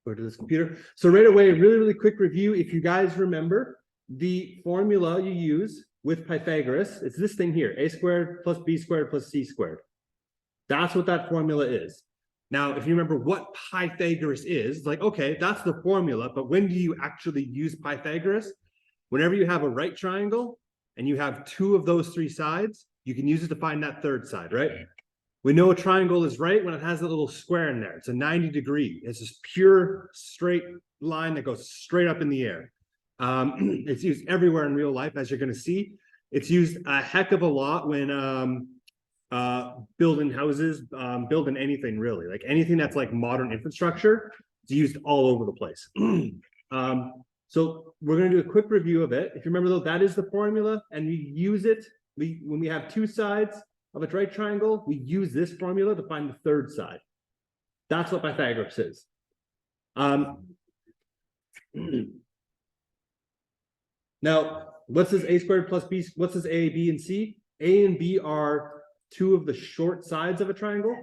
Go to this computer. So right away, really quick review. If you guys remember, the formula you use with Pythagoras, it's this thing here, a squared plus b squared plus c squared. That's what that formula is. Now, if you remember what Pythagoras is, like, okay, that's the formula, but when do you actually use Pythagoras? Whenever you have a right triangle and you have two of those three sides, you can use it to find that third side, right? We know a triangle is right when it has a little square in there. It's a 90-degree. It's this pure straight line that goes straight up in the air. It's used everywhere in real life, as you're going to see. It's used a heck of a lot when building houses, building anything really. Like anything that's like modern infrastructure, it's used all over the place. So we're going to do a quick review of it. If you remember, though, that is the formula, and we use it when we have two sides of a right triangle, we use this formula to find the third side. That's what Pythagoras is. Now, what's this a squared plus b? What's this a, b, and c? A and b are two of the short sides of a triangle,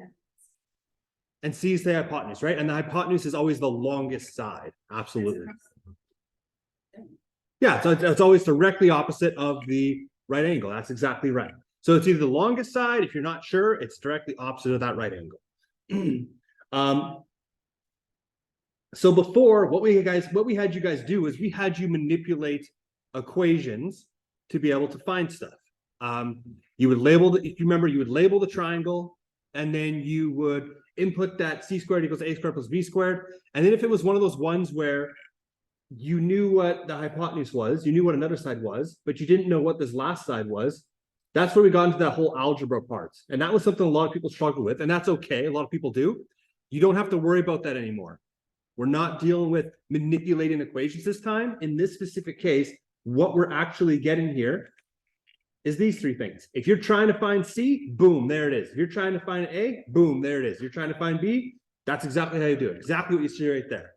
and c is the hypotenuse, right? And the hypotenuse is always the longest side. Absolutely. Yeah, so it's always directly opposite of the right angle. That's exactly right. So it's either the longest side. If you're not sure, it's directly opposite of that right angle. So before, what we had you guys do is we had you manipulate equations to be able to find stuff. You would label if you remember, you would label the triangle, and then you would input that c squared equals a squared plus b squared. And then if it was one of those ones where you knew what the hypotenuse was, you knew what another side was, but you didn't know what this last side was, that's where we got into that whole algebra part. And that was something a lot of people struggle with, and that's okay. A lot of people do. You don't have to worry about that anymore. We're not dealing with manipulating equations this time. In this specific case, what we're actually getting here is these three things. If you're trying to find C, boom, there it is. If you're trying to find A, boom, there it is. If you're trying to find B, that's exactly how you do it. Exactly what you see right there.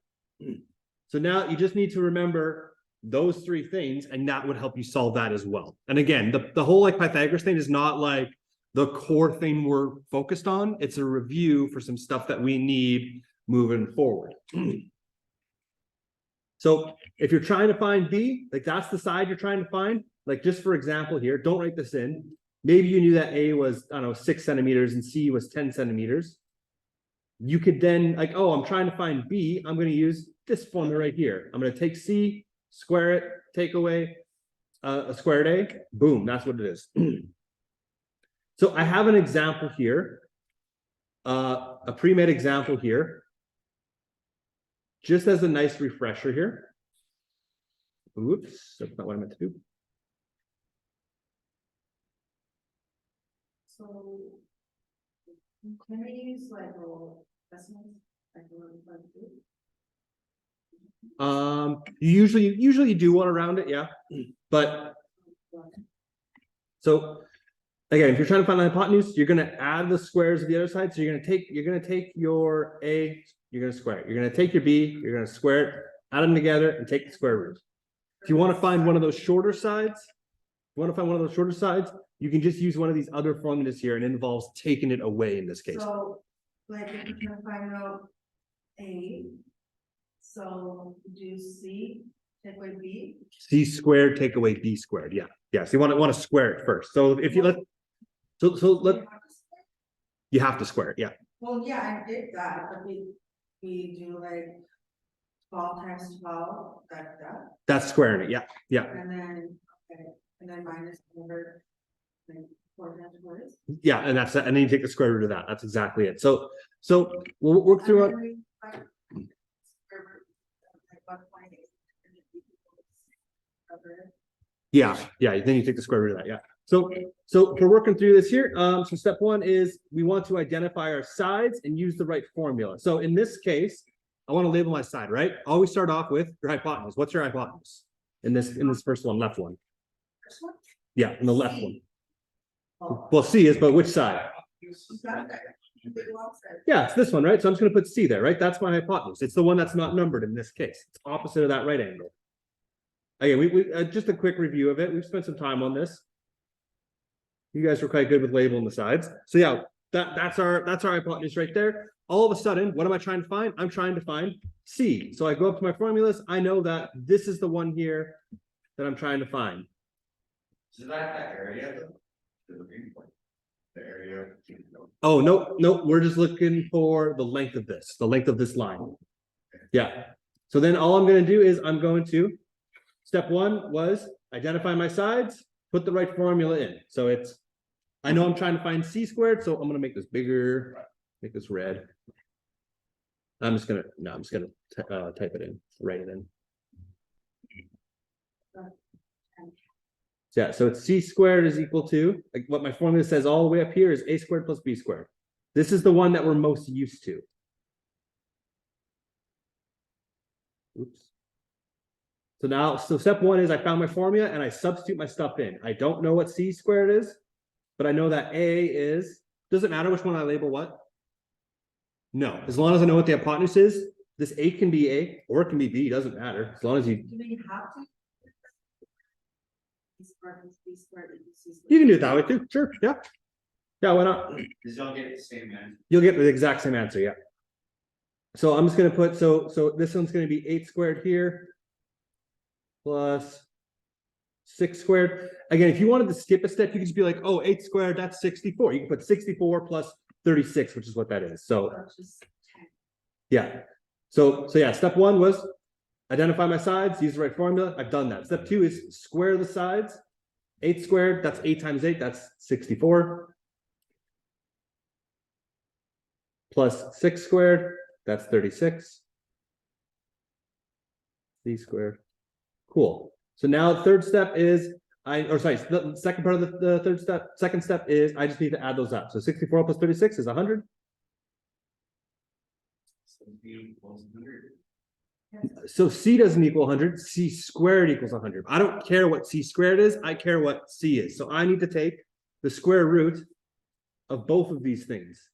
So now you just need to remember those three things, and that would help you solve that as well. And again, the whole like Pythagoras thing is not like the core thing we're focused on. It's a review for some stuff that we need moving forward. So if you're trying to find B, like that's the side you're trying to find. Like just for example here, don't write this in. Maybe you knew that A was, I don't know, 6 centimeters and C was 10 centimeters. You could then like, oh, I'm trying to find B. I'm going to use this formula right here. I'm going to take C, square it, take away a squared A. Boom, that's what it is. So I have an example here, a pre-made example here, just as a nice refresher here. Oops, that's not what I meant to do. So can we use like decimals? Like You usually do one around it, yeah. But so again, if you're trying to find the hypotenuse, you're going to add the squares of the other side. So you're going to take your A, you're going to square it. You're going to take your B, you're going to square it, add them together, and take the square root. If you want to find one of those shorter sides, you can just use one of these other formulas here, and it involves taking it away in this case. So, like if you're trying to find out A, so do C, take away B. C squared, take away B squared. Yeah. Yeah. So you want to square it first. So if you you have to square it. Yeah. Well, yeah, I did that, but we do like 12 times 12, like that. That's squaring it. Yeah. Yeah. And then minus number, like 4 times 4 is. Yeah, and that's and then you take the square root of that. That's exactly it. So we'll work through it. Yeah, then you take the square root of that. Yeah. So we're working through this here. So step one is we want to identify our sides and use the right formula. So in this case, I want to label my side, right? Always start off with your hypotenuse. What's your hypotenuse in this first one, left one? First one? Yeah, in the left one. Well, C is, but which side? Yeah, it's this one, right? So I'm just going to put C there, right? That's my hypotenuse. It's the one that's not numbered in this case. It's opposite of that right angle. Again, we just a quick review of it. We've spent some time on this. You guys were quite good with labeling the sides. So yeah, that's our hypotenuse right there. all of a sudden, what am I trying to find? I'm trying to find C. So I go up to my formulas. I know that this is the one here that I'm trying to find. Is that area though? The green point. The area. Oh, no, no, we're just looking for the length of this line. Yeah. So then all I'm going to do is I'm going to, step one was identify my sides, put the right formula in. So it's, I know I'm trying to find C squared, so I'm going to make this bigger, make this red. I'm just going to type it in, write it in. Yeah, so it's C squared is equal to, like what my formula says all the way up here is A squared plus B squared. This is the one that we're most used to. Oops. So now, so step one is I found my formula and I substitute my stuff in. I don't know what C squared is, but I know that A is, does it matter which one I label what? No, as long as I know what the hypotenuse is, this A can be A or it can be B, doesn't matter. As long as you. Do we have to? B squared plus B squared equals C squared. You can do it that way too, sure, yeah. Yeah, why not? Because y'all get the same answer. You'll get the exact same answer, yeah. So I'm just gonna put, so this one's gonna be 8 squared here. Plus 6 squared. Again, if you wanted to skip a step, you could just be like, oh, 8 squared, that's 64. You can put 64 plus 36, which is what that is. So Or just 10. yeah. So yeah, step one was identify my sides, use the right formula. I've done that. Step two is square the sides. 8 squared, that's 8 times 8, that's 64. Plus 6 squared, that's 36. C squared. Cool. So now the third step is the second part of the third step, second step is I just need to add those up. So 64 plus 36 is 100. So C doesn't equal 100, C squared equals 100. I don't care what C squared is, I care what C is. So I need to take the square root of both of these things.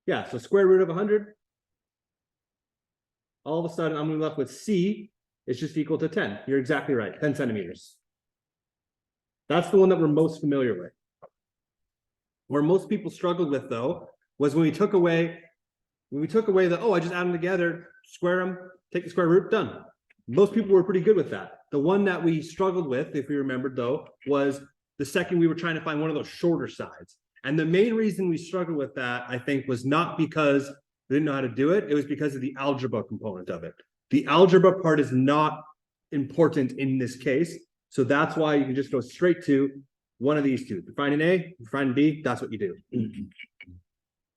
Yeah, so square root of 100. All of a sudden, I'm going to be left with C is just equal to 10. You're exactly right, 10 centimeters. That's the one that we're most familiar with. Where most people struggled with, though, was when we took away the, oh, I just add them together, square them, take the square root, done. Most people were pretty good with that. The one that we struggled with, if we remembered, though, was the second we were trying to find one of those shorter sides. And the main reason we struggled with that, I think, was not because we didn't know how to do it. It was because of the algebra component of it. The algebra part is not important in this case. So that's why you can just go straight to one of these two. If you find an A, if you find an B, that's what you do.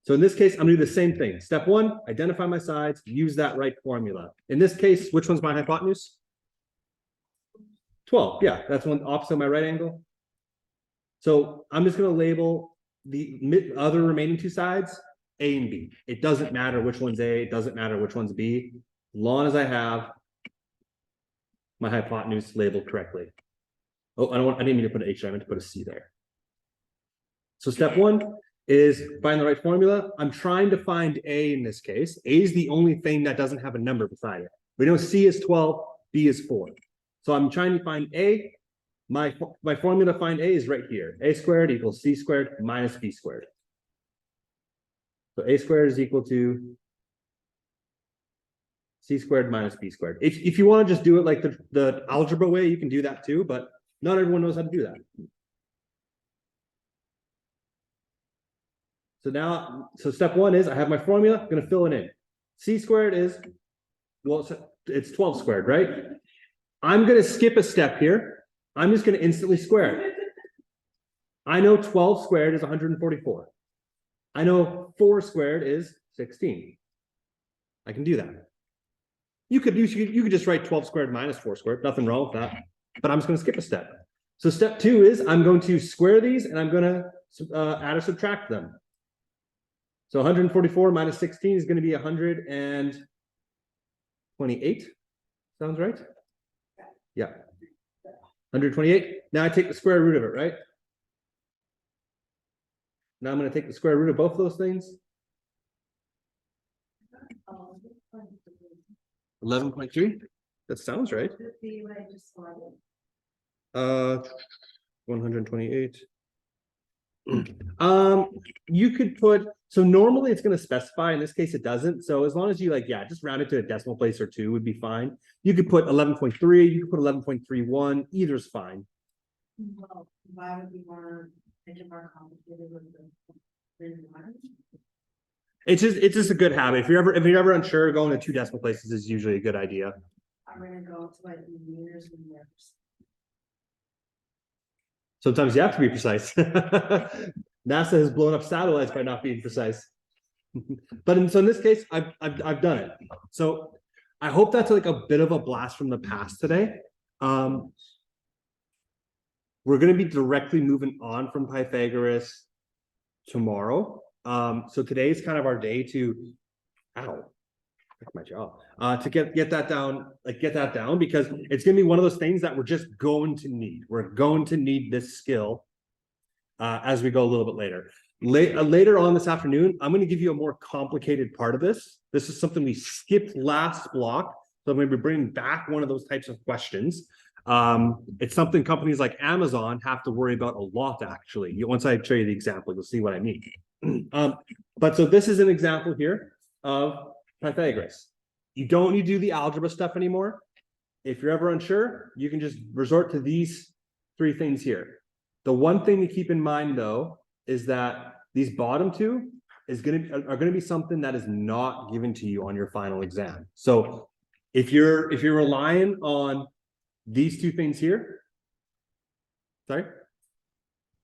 So in this case, I'm gonna do the same thing. Step one, identify my sides, use that right formula. In this case, which one's my hypotenuse? 12, yeah, that's one opposite of my right angle. So I'm just gonna label the other remaining two sides A and B. It doesn't matter which one's A, it doesn't matter which one's B, as long as I have my hypotenuse labeled correctly. Oh, I didn't mean to put an H, I meant to put a C there. So step one is find the right formula. I'm trying to find A in this case. A is the only thing that doesn't have a number beside it. We know C is 12, B is 4. So I'm trying to find A. My formula to find A is right here. A squared equals C squared minus B squared. So A squared is equal to C squared minus B squared. If you want to just do it like the algebra way, you can do that too, but not everyone knows how to do that. So step one is I have my formula, I'm going to fill it in. C squared is, well, it's 12 squared, right? I'm going to skip a step here. I'm just going to instantly square it. I know 12 squared is 144. I know 4 squared is 16. I can do that. You could just write 12 squared minus 4 squared. Nothing wrong with that. But I'm just going to skip a step. So step two is I'm going to square these and I'm going to add or subtract them. So 144 minus 16 is going to be 128. Sounds right? Yeah. 128. Now I take the square root of it, right? Now I'm going to take the square root of both of those things. 11.3. That sounds right. 128 You could put, so normally it's going to specify, in this case it doesn't. So as long as you like, yeah, just round it to a decimal place or two would be fine. You could put 11.3, you could put 11.31, either's fine. Well, why would we want to make it more complicated with the one? It's just a good habit. If you're ever unsure, going to 2 decimal places is usually a good idea. I'm gonna go to like meters and years. Sometimes you have to be precise. NASA has blown up satellites by not being precise. But so in this case, I've done it. So I hope that's like a bit of a blast from the past today. We're going to be directly moving on from Pythagoras tomorrow. So today is kind of our day to, that's my job. To get that down, because it's gonna be one of those things that we're just going to need. We're going to need this skill as we go a little bit later. Later on this afternoon, I'm going to give you a more complicated part of this. This is something we skipped last block, so I'm going to be bringing back one of those types of questions. It's something companies like Amazon have to worry about a lot, actually. Once I show you the example, you'll see what I mean. But so this is an example here of Pythagoras. You don't need to do the algebra stuff anymore. If you're ever unsure, you can just resort to these 3 things here. The one thing to keep in mind, though, is that these bottom 2 are going to be something that is not given to you on your final exam. So if you're relying on these 2 things here, sorry,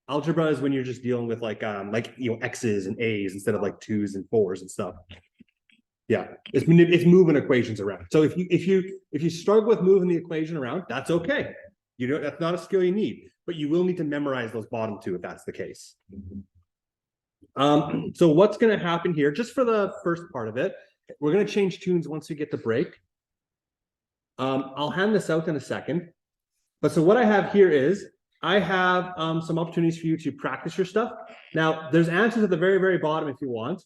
algebra is when you're just dealing with like X's and A's instead of like 2's and 4's and stuff. Yeah, it's moving equations around. So if you struggle with moving the equation around, that's okay. That's not a skill you need, but you will need to memorize those bottom 2 if that's the case. So what's going to happen here, just for the first part of it, we're going to change tunes once we get the break. I'll hand this out in a second. But so what I have here is I have some opportunities for you to practice your stuff. Now, there's answers at the very, very bottom if you want.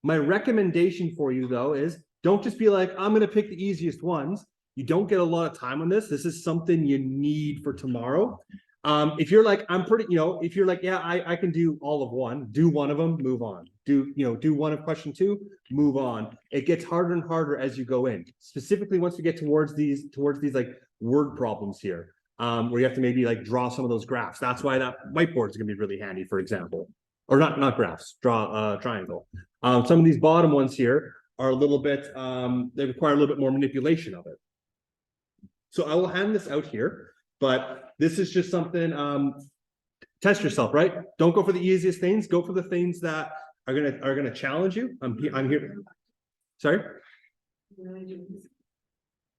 My recommendation for you, though, is don't just be like, I'm going to pick the easiest ones. You don't get a lot of time on this. This is something you need for tomorrow. If you're like, if you're like, yeah, I can do all of one, do one of them, move on. Do one of question 2, move on. It gets harder and harder as you go in. Specifically, once we get towards these like word problems here, where you have to maybe like draw some of those graphs. That's why that whiteboard is going to be really handy, for example. Or not graphs, draw a triangle. Some of these bottom ones here are a little bit, they require a little bit more manipulation of it. So I will hand this out here, but this is just something, test yourself, right? Don't go for the easiest things. Go for the things that are gonna challenge you. I'm here. Sorry?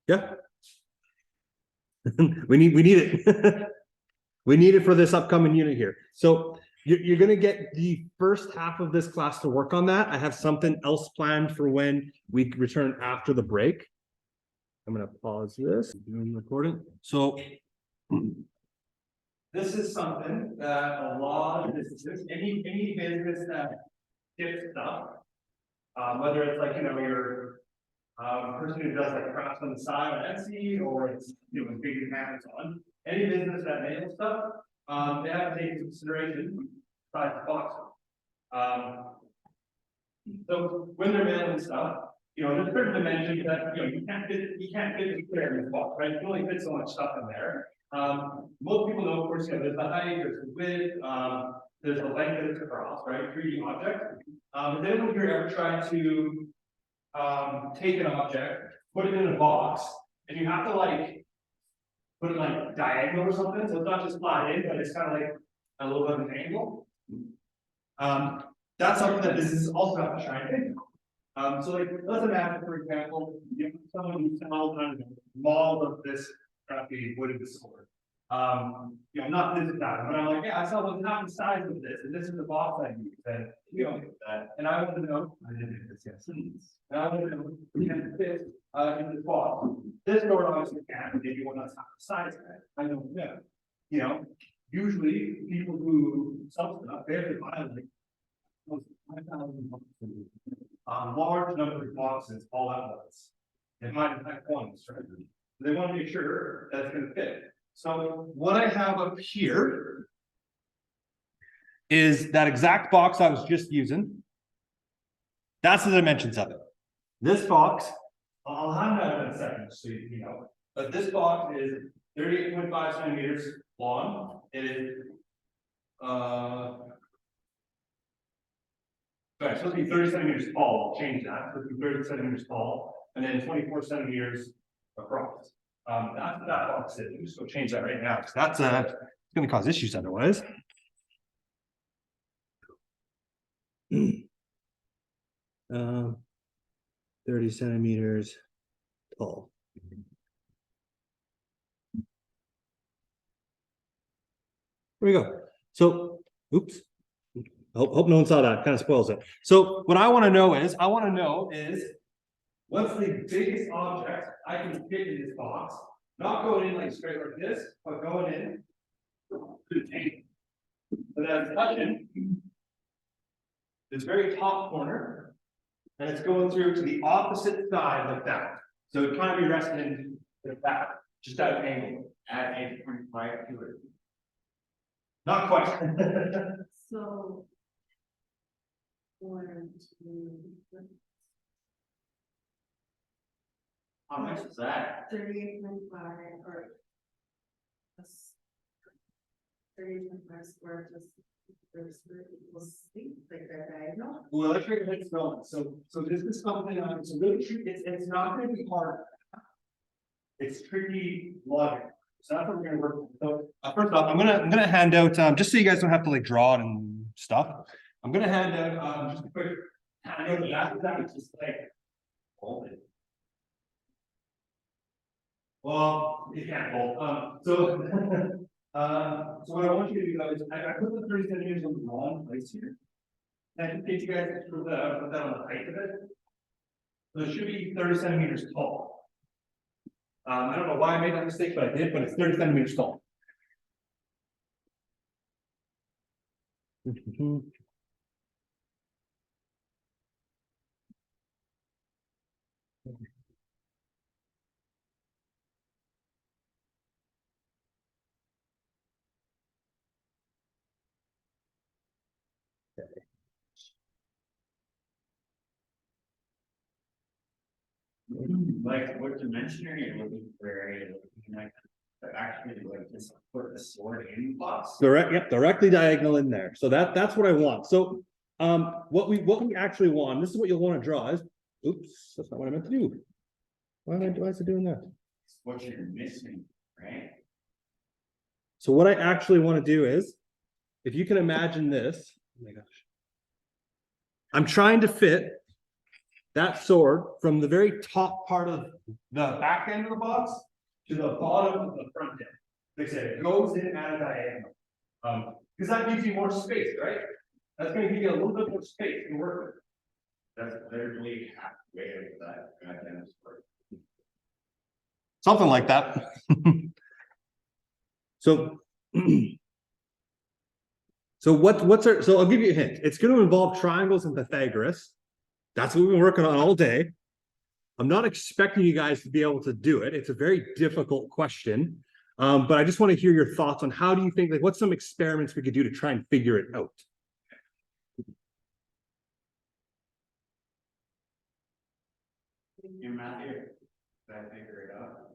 Yeah. we need it. We need it for this upcoming unit here. So you're going to get the first half of this class to work on that. I have something else planned for when we return after the break. I'm going to pause this. I'm recording. So this is something that a lot of businesses, any business that gets stuff, whether it's like, your person who does like crafts on the side on Etsy, or it's big hands on, any business that mails stuff, they have to take into consideration size of box. So when they're mailing stuff, there's certain dimensions that you can't fit the square in the box, right? You can only fit so much stuff in there. Most people know, of course, there's the height, there's the width, there's the length that it's across, right? 3D object. But then when you're ever trying to take an object, put it in a box, and you have to like put it like diagonal or something, so it's not just flat in, but it's kind of like a little bit of an angle. That's something that businesses also have to try and think. So like, let's imagine, for example, someone who sells a model of this crappy wooden sword. Not this guy, but I'm like, yeah, I sell half the size of this, and this is the box I use, and we don't get that. And I want to know, I didn't get this, yes. And I want to know, can fit in this box. This door obviously can, maybe one that's half the size of it. I don't know. Usually people who sell stuff, they have to buy like 5,000 boxes, large number of boxes all at once. They might have quantities, right? They want to make sure that it's going to fit. So what I have up here is that exact box I was just using. That's the dimensions of it. This box, I'll have that in a second, so you know. But this box is 38.5 centimeters long. It is sorry, it's supposed to be 30 centimeters tall. I'll change that. It's supposed to be 30 centimeters tall, and then 24 centimeters across. That's what that box is. I'm just gonna change that right now, because that's it's gonna cause issues otherwise. 30 centimeters tall. Here we go. So, oops. Hope no one saw that. Kind of spoils it. So what I want to know is, what's the biggest object I can fit in this box? Not going in like straight like this, but going in to the tank. So that's touching this very top corner, and it's going through to the opposite side like that. So it kind of be resting like that, just at an angle. Add 8.5 to it. Not quite. So. 1, 2, How much is that? 38.5 or. 38.5 square plus. Equals like that diagonal. Well, let's figure it's going. So this is something it's really tricky. It's not going to be hard. It's tricky logic. So that's what we're going to work with. So first off, I'm gonna hand out just so you guys don't have to like draw it and stuff. I'm gonna hand out just a quick handout of that. It's just like hold it. Well, you can't hold. So what I want you to do though is I put the 30 centimeters on the wrong place here. And I can get you guys to put that on the height of it. So it should be 30 centimeters tall. I don't know why I made that mistake, but I did, but it's 30 centimeters tall. Like, what dimension are you looking for? Are you looking like actually like just put the sword in the box? Direct, yep, directly diagonal in there. So that's what I want. So what we actually want, this is what you'll want to draw is, oops, that's not what I meant to do. Why is it doing that? It's what you're missing, right? So what I actually want to do is, if you can imagine this, oh my gosh. I'm trying to fit that sword from the very top part of the back end of the box to the bottom of the front end. Like I said, it goes in at a diagonal. Because that gives you more space, right? That's going to give you a little bit more space to work with. That's literally halfway of that goddamn sword. Something like that. So, so I'll give you a hint. It's going to involve triangles and Pythagoras. That's what we've been working on all day. I'm not expecting you guys to be able to do it. It's a very difficult question. But I just want to hear your thoughts on how do you think, like, what's some experiments we could do to try and figure it out? Your math here, did I figure it out?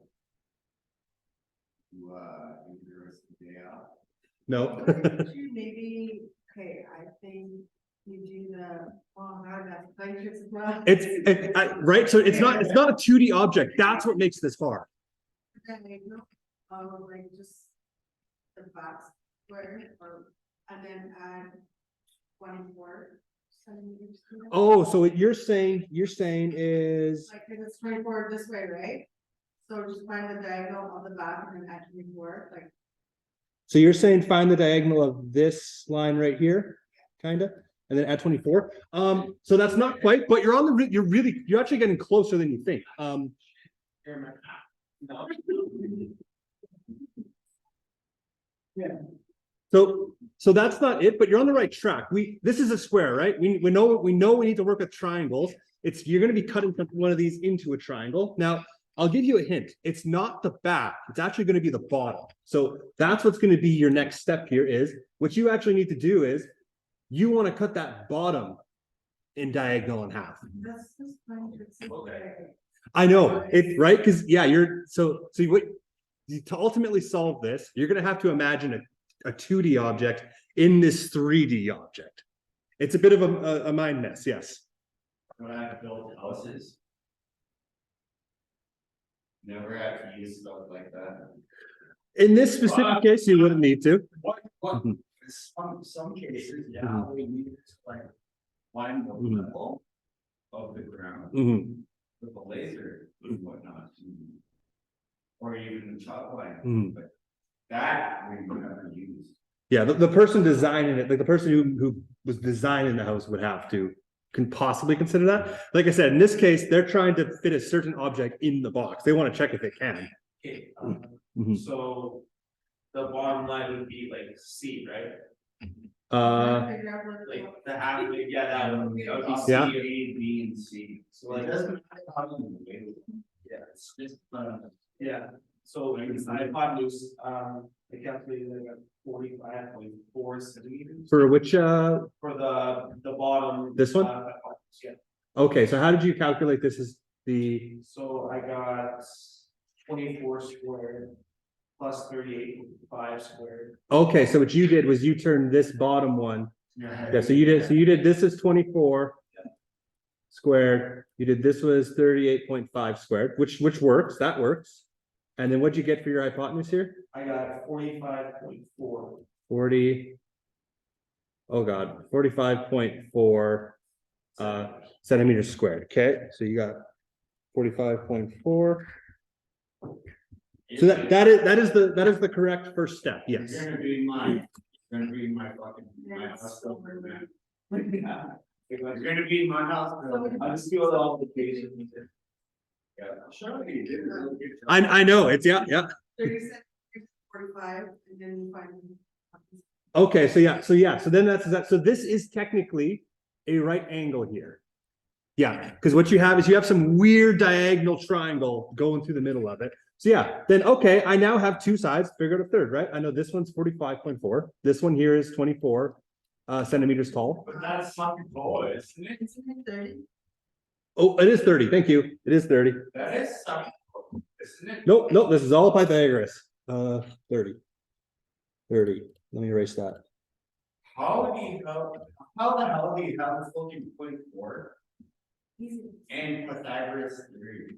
You the rest of the day out. No. Maybe, okay, I think you do the, oh, how that's like it's not. Right. So it's not a 2D object. That's what makes this hard. Like just the box square or and then add 24 centimeters to it. Oh, so what you're saying is Like if it's 24 this way, right? So just find the diagonal on the back and then add 24, like. so you're saying find the diagonal of this line right here, kind of, and then add 24. So that's not quite, but you're on the you're actually getting closer than you think. Yeah. So that's not it, but you're on the right track. This is a square, right? We know we need to work with triangles. You're going to be cutting one of these into a triangle. Now, I'll give you a hint. It's not the back. It's actually going to be the bottom. So that's what's going to be your next step here is what you actually need to do is You want to cut that bottom in diagonal in half. That's just fine. Okay. I know it, right? Because yeah, so what to ultimately solve this, you're going to have to imagine a 2D object in this 3D object. It's a bit of a mind mess, yes. When I have to build houses. Never had to use stuff like that. In this specific case, you wouldn't need to. What, Mhm. some cases, yeah, Mhm. we need to like find the Mhm. level of the ground Mhm. with a laser and whatnot. Or even the chalk line, Mhm. but that we would never use. Yeah, the person designing it, like the person who was designing the house would have to can possibly consider that. Like I said, in this case, they're trying to fit a certain object in the box. They want to check if it can. Okay, Mhm. so the bottom line would be like C, right? Like the half, yeah, that would be C, Yeah. A, B, and C. So like, yeah, it's just, yeah, so hypotenuse, I calculated like a 45.4 centimeters. For which For the bottom. This one? Hypotenuse, yeah, okay, so how did you calculate this as the so I got 24 squared plus 38.5 squared. okay, so what you did was you turned this bottom one. Yeah, so you did this is 24 squared. You did this was 38.5 squared, which works, that works. And then what'd you get for your hypotenuse here? I got 45.4. 40. Oh God, 45.4 centimeters squared. Okay, so you got 45.4. So that is the correct first step. Yes. You're gonna be mine, you're gonna be my fucking, my Yeah, house. so we're man. You're gonna be my house. I just feel the obligation. Yeah, sure, you did a really good job. I know it's yeah. 36, 45, and then you find. Okay, so then that's that. So this is technically a right angle here. Yeah, because what you have is you have some weird diagonal triangle going through the middle of it. So yeah, then okay, I now have two sides, figured a third, right? I know this one's 45.4. This one here is 24 centimeters tall. But that's fucking tall, isn't it? Isn't it 30? Oh, it is 30. Thank you. It is 30. That is something, isn't it? Nope, this is all Pythagoras. 30. 30. Let me erase that. How the hell do you have a fucking 24 Easy. and Pythagoras theory?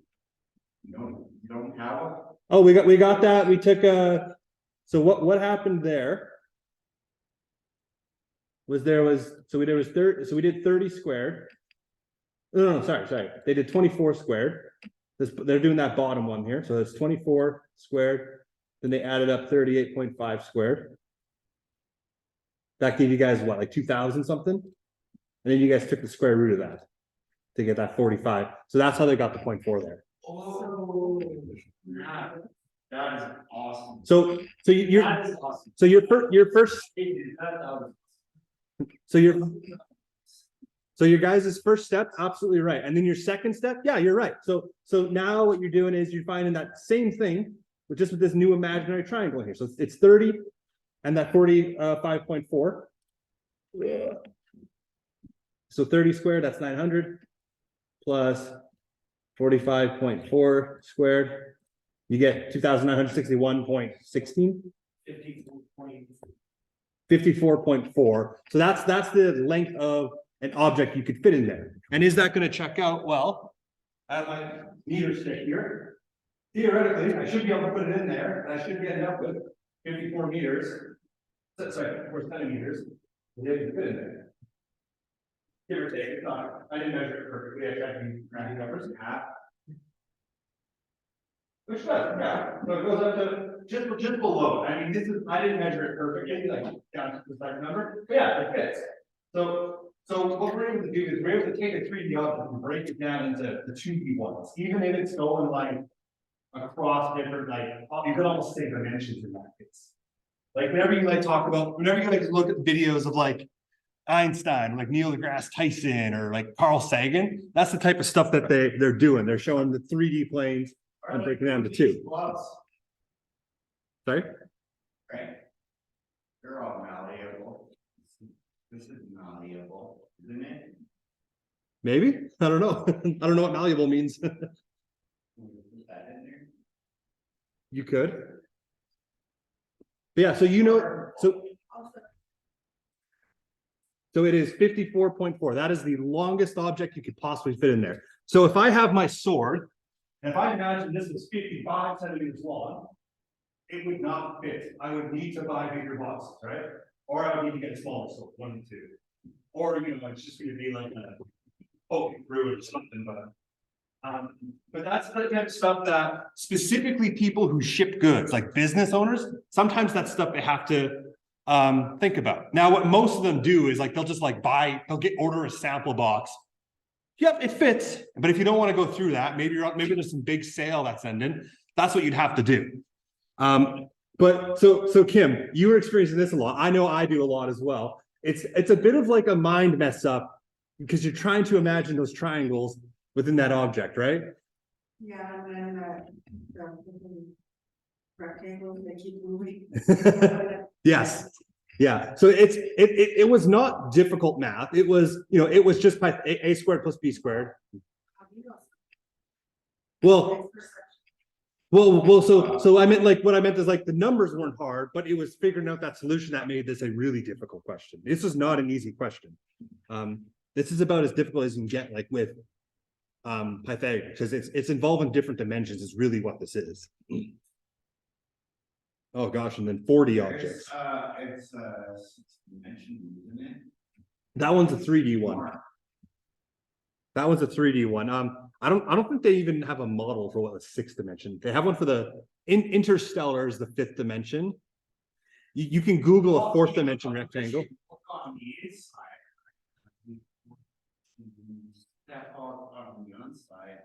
You don't have a. Oh, we got that. We took so what happened there was so we did 30 squared. No, sorry. They did 24 squared. They're doing that bottom one here. So it's 24 squared. Then they added up 38.5 squared. That gave you guys what, like 2,000 something? And then you guys took the square root of that to get that 45. So that's how they got the 0.4 there. Oh, that is awesome. So you're That is awesome. so your first so your guys' first step, absolutely right. And then your second step, yeah, you're right. So now what you're doing is you're finding that same thing, but just with this new imaginary triangle here. So it's 30 and that 45.4. So 30 squared, that's 900 plus 45.4 squared. You get 2,961.16. 54.4. So that's the length of an object you could fit in there. And is that going to check out? Well, at my meter stick here, theoretically, I should be able to put it in there, and I should end up with 54 meters. Sorry, 54 centimeters. And they can fit in there. Give or take, it's not. I didn't measure it perfectly. I tried to be rounding numbers in half. Which does, yeah. So it goes up to just below. I mean, I didn't measure it perfectly, like down to the second number, but yeah, it fits. So what we're able to do is we're able to take a 3D object and break it down into the 2D ones, even if it's going like across different, like you could almost say dimensions in that case. Like whenever you look at videos of like Einstein, like Neil deGrasse Tyson, or like Carl Sagan, that's the type of stuff that they're doing. They're showing the 3D planes and breaking down to 2. Sorry? Right? They're all malleable. This is malleable, isn't it? Maybe, I don't know. I don't know what malleable means. Can we put that in there? You could. But yeah, so Also, so it is 54.4. That is the longest object you could possibly fit in there. So if I have my sword, and if I imagine this was 55 centimeters long, it would not fit. I would need to buy bigger boxes, right? Or I would need to get a smaller sword, 1 and 2. Or, you know, it's just gonna be like a poking through it or something, but that's the kind of stuff that specifically people who ship goods, like business owners, sometimes that's stuff they have to think about. Now, what most of them do is like they'll just like they'll order a sample box. Yep, it fits. But if you don't want to go through that, maybe there's some big sale that's ending. That's what you'd have to do. But so Kim, you were experiencing this a lot. I know I do a lot as well. It's a bit of like a mind mess up because you're trying to imagine those triangles within that object, right? yeah, and then the rectangles, they keep moving. Yes. Yeah. So it was not difficult math. It was, you know, it was just by a squared plus b squared. Well, so I meant like what I meant is like the numbers weren't hard, but it was figuring out that solution that made this a really difficult question. This is not an easy question. This is about as difficult as you can get, like with Pythagoras, because it's involving different dimensions is really what this is. Oh gosh, and then 40 objects. It's 6-dimensional, isn't it? That one's a 3D one. That one's a 3D one. I don't think they even have a model for what the 6th dimension. They have one for the Interstellar is the 5th dimension. You can Google a 4th dimension rectangle. On the inside. That on the inside.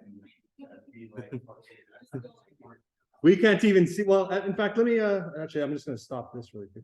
We can't even see. Well, in fact, let me actually, I'm just going to stop this really quickly.